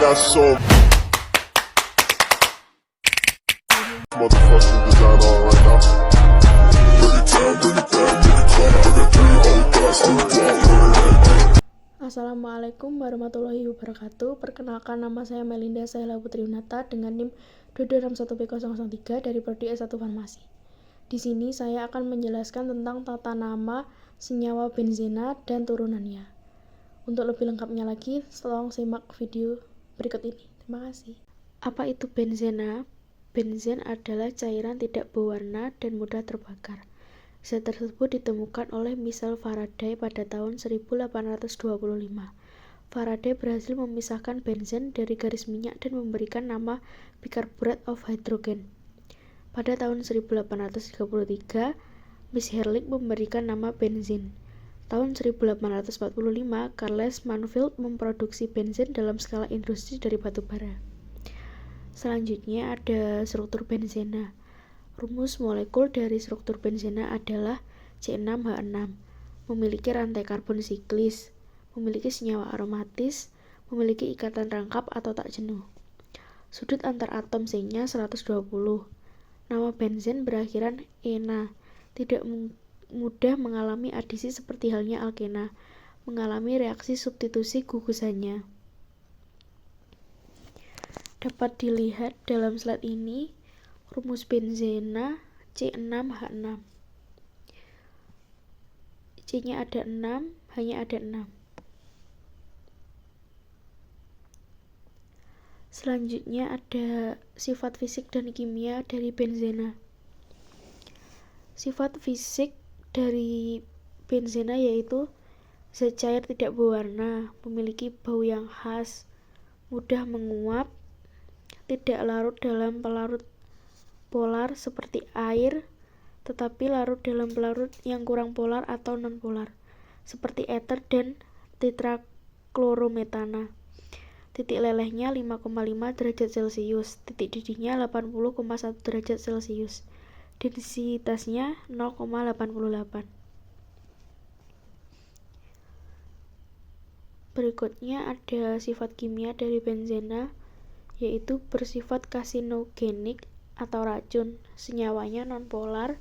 got so motherfucking design on right now. Bring it down, bring it down, bring it down. I got 3 old guys to walk. Assalamualaikum warahmatullahi wabarakatuh. Perkenalkan, nama saya Melinda Sahila Putri Yunata dengan NIM 261B003 dari Prodi S1 Farmasi. Di sini saya akan menjelaskan tentang tata nama senyawa benzena dan turunannya. Untuk lebih lengkapnya lagi, tolong simak video berikut ini. Terima kasih. Apa itu benzena? Benzen adalah cairan tidak berwarna dan mudah terbakar. Zat tersebut ditemukan oleh Michael Faraday pada tahun 1825. Faraday berhasil memisahkan benzen dari garis minyak dan memberikan nama bicarbonate of hydrogen. Pada tahun 1833, Miss Herlich memberikan nama benzin. Tahun 1845, Charles Mansfield memproduksi benzen dalam skala industri dari batu bara. Selanjutnya ada struktur benzena. Rumus molekul dari struktur benzena adalah C6H6, memiliki rantai karbon siklis, memiliki senyawa aromatis, memiliki ikatan rangkap atau tak jenuh. Sudut antar atom C-nya 120. Nama benzen berakhiran ena, tidak mudah mengalami adisi seperti halnya alkena, mengalami reaksi substitusi gugusannya. Dapat dilihat dalam slide ini, rumus benzena C6H6. C-nya ada 6, H-nya ada 6. Selanjutnya ada sifat fisik dan kimia dari benzena. Sifat fisik dari benzena yaitu zat cair tidak berwarna, memiliki bau yang khas, mudah menguap, tidak larut dalam pelarut polar seperti air, tetapi larut dalam pelarut yang kurang polar atau non-polar, seperti ether dan tetraklorometana. Titik lelehnya 5,5 derajat Celcius, titik didihnya 80,1 derajat Celcius. Densitasnya 0,88. Berikutnya ada sifat kimia dari benzena, yaitu bersifat karsinogenik atau racun. Senyawanya nonpolar,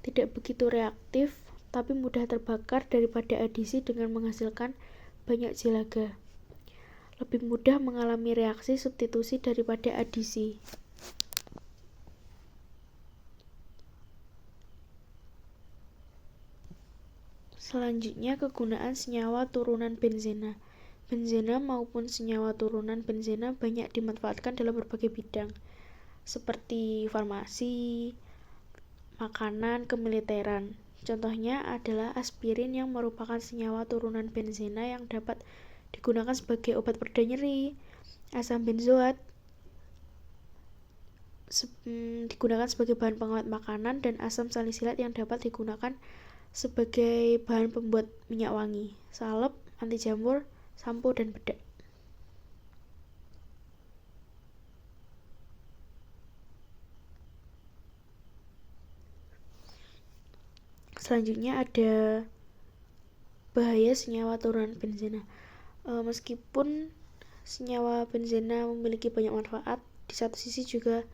tidak begitu reaktif, tapi mudah terbakar daripada adisi dengan menghasilkan banyak jelaga. Lebih mudah mengalami reaksi substitusi daripada adisi. Selanjutnya, kegunaan senyawa turunan benzena. Benzena maupun senyawa turunan benzena banyak dimanfaatkan dalam berbagai bidang, seperti farmasi, makanan, kemiliteran. Contohnya adalah aspirin yang merupakan senyawa turunan benzena yang dapat digunakan sebagai obat pereda nyeri. Asam benzoat digunakan sebagai bahan pengawet makanan, dan asam salisilat yang dapat digunakan sebagai bahan pembuat minyak wangi, salep, anti jamur, sampo, dan bedak. Selanjutnya ada bahaya senyawa turunan benzena. Meskipun senyawa benzena memiliki banyak manfaat, di satu sisi juga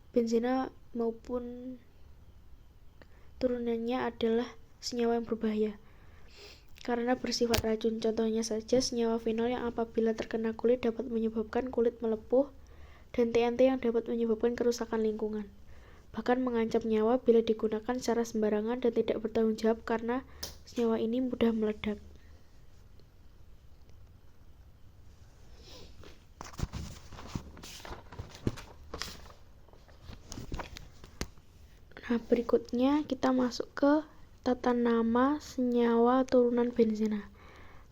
benzena maupun turunannya adalah senyawa yang berbahaya karena bersifat racun. Contohnya saja senyawa fenol yang apabila terkena kulit dapat menyebabkan kulit melepuh, dan TNT yang dapat menyebabkan kerusakan lingkungan. Bahkan mengancam nyawa bila digunakan secara sembarangan dan tidak bertanggung jawab karena senyawa ini mudah meledak. Nah, berikutnya kita masuk ke tata nama senyawa turunan benzena.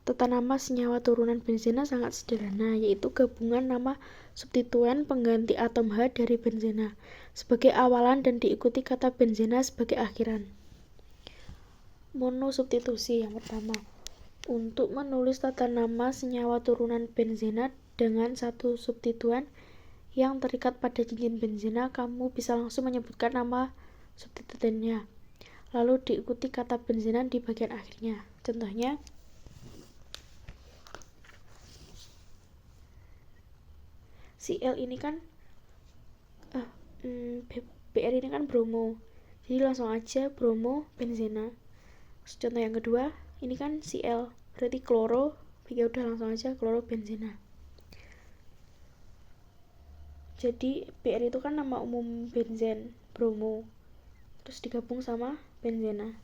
Tata nama senyawa turunan benzena sangat sederhana, yaitu gabungan nama substituen pengganti atom H dari benzena sebagai awalan dan diikuti kata benzena sebagai akhiran. Monosubstitusi yang pertama. Untuk menulis tata nama senyawa turunan benzena dengan satu substituen yang terikat pada cincin benzena, kamu bisa langsung menyebutkan nama substituennya, lalu diikuti kata benzena di bagian akhirnya. Contohnya, Cl ini kan Br ini kan bromo, jadi langsung aja bromo benzena. Contoh yang kedua, ini kan Cl, berarti kloro, ya udah langsung aja kloro benzena. Jadi Br itu kan nama umum benzen, bromo, terus digabung sama benzena.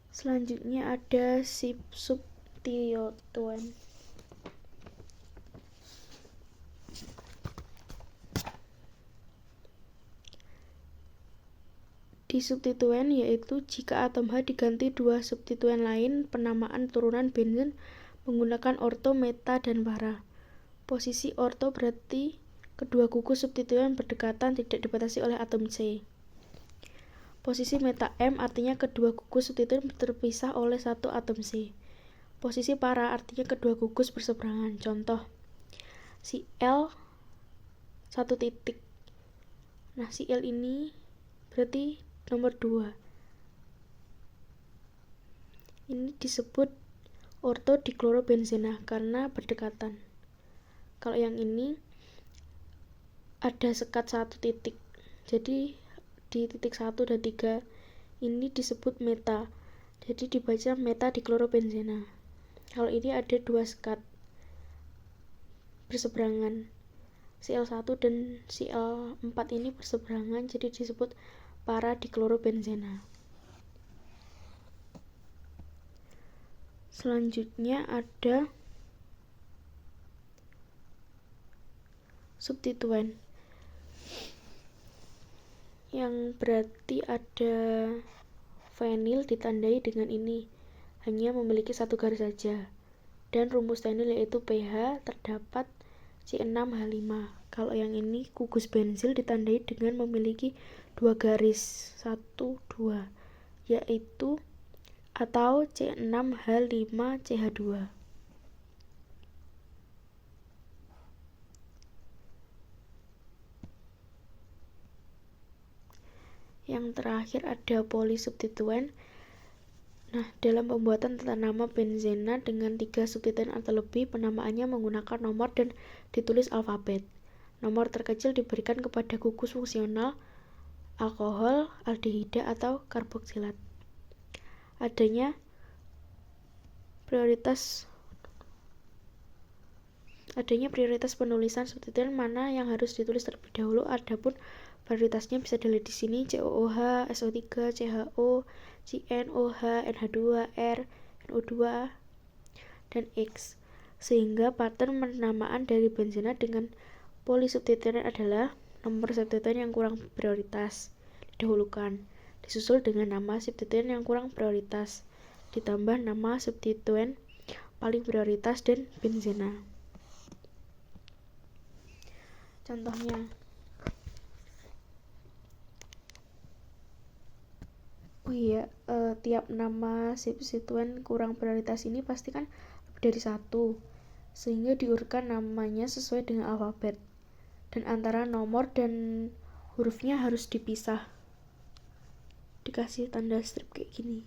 Selanjutnya ada substituen. Di substituen yaitu jika atom H diganti dua substituen lain penamaan turunan benzen menggunakan orto, meta, dan para. Posisi orto berarti kedua gugus substituen berdekatan tidak dibatasi oleh atom C. Posisi meta M artinya kedua gugus substituen terpisah oleh satu atom C. Posisi para artinya kedua gugus berseberangan. Contoh, Cl 1 titik. Nah, Cl ini berarti nomor 2. Ini disebut orto diklorobenzena karena berdekatan. Kalau yang ini ada sekat 1 titik. Jadi di titik 1 dan 3 ini disebut meta. Jadi dibaca meta diklorobenzena. Kalau ini ada 2 sekat berseberangan. Cl1 dan Cl4 ini berseberangan, jadi disebut para diklorobenzena. Selanjutnya ada substituen, yang berarti ada fenil ditandai dengan ini, hanya memiliki satu garis saja, dan rumus fenil yaitu pH terdapat C6H5. Kalau yang ini gugus benzil ditandai dengan memiliki 2 garis 1, 2, yaitu atau C6H5CH2. Yang terakhir ada polisubstituen. Nah, dalam pembuatan tata nama benzena dengan 3 substituen atau lebih, penamaannya menggunakan nomor dan ditulis alfabet. Nomor terkecil diberikan kepada gugus fungsional alkohol, aldehida, atau karboksilat. Adanya prioritas penulisan substituen mana yang harus ditulis terlebih dahulu. Adapun prioritasnya bisa dilihat di sini: COOH, SO3, CHO, CNOH, NH2, R, NO2, dan X. Sehingga pattern penamaan dari benzena dengan polisubstituen adalah nomor substituen yang kurang prioritas didahulukan, disusul dengan nama substituen yang kurang prioritas, ditambah nama substituen paling prioritas dan benzena. Contohnya, tiap nama substituen kurang prioritas ini pasti kan lebih dari 1, sehingga diurutkan namanya sesuai dengan alfabet, dan antara nomor dan hurufnya harus dipisah, dikasih tanda strip kayak gini.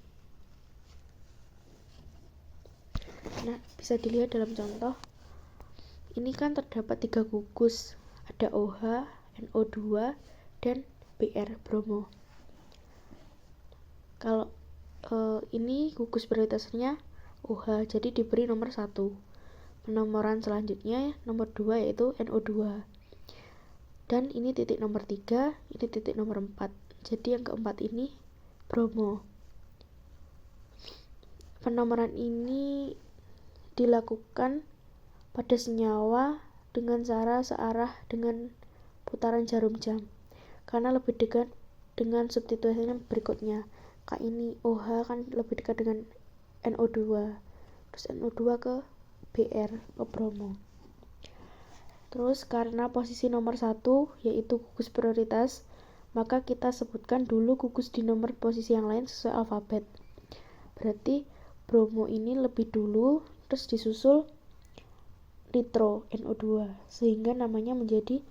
Nah, bisa dilihat dalam contoh ini kan terdapat 3 gugus, ada OH, NO2, dan Br, bromo. Kalau ini gugus prioritasnya OH, jadi diberi nomor 1. Penomoran selanjutnya nomor 2 yaitu NO2. Dan ini titik nomor 3, ini titik nomor 4. Jadi yang keempat ini bromo. Penomoran ini dilakukan pada senyawa dengan cara searah dengan putaran jarum jam, karena lebih dekat dengan substituennya berikutnya. Kayak ini OH kan lebih dekat dengan NO2, terus NO2 ke Br, ke bromo. Terus karena posisi nomor 1 yaitu gugus prioritas, maka kita sebutkan dulu gugus di nomor posisi yang lain sesuai alfabet. Berarti bromo ini lebih dulu, terus disusul nitro NO2, sehingga namanya menjadi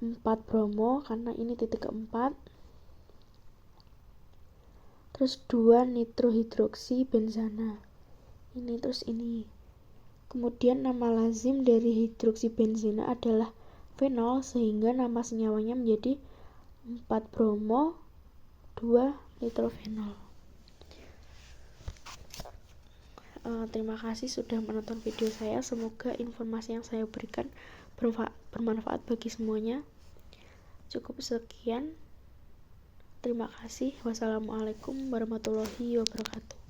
4 bromo karena ini titik keempat. Terus 2 nitrohidroksi benzana, ini terus ini. Kemudian nama lazim dari hidroksibenzena adalah fenol, sehingga nama senyawanya menjadi 4-bromo 2-nitrofenol. Terima kasih sudah menonton video saya. Semoga informasi yang saya berikan bermanfaat bagi semuanya. Cukup sekian. Terima kasih. Wassalamualaikum warahmatullahi wabarakatuh.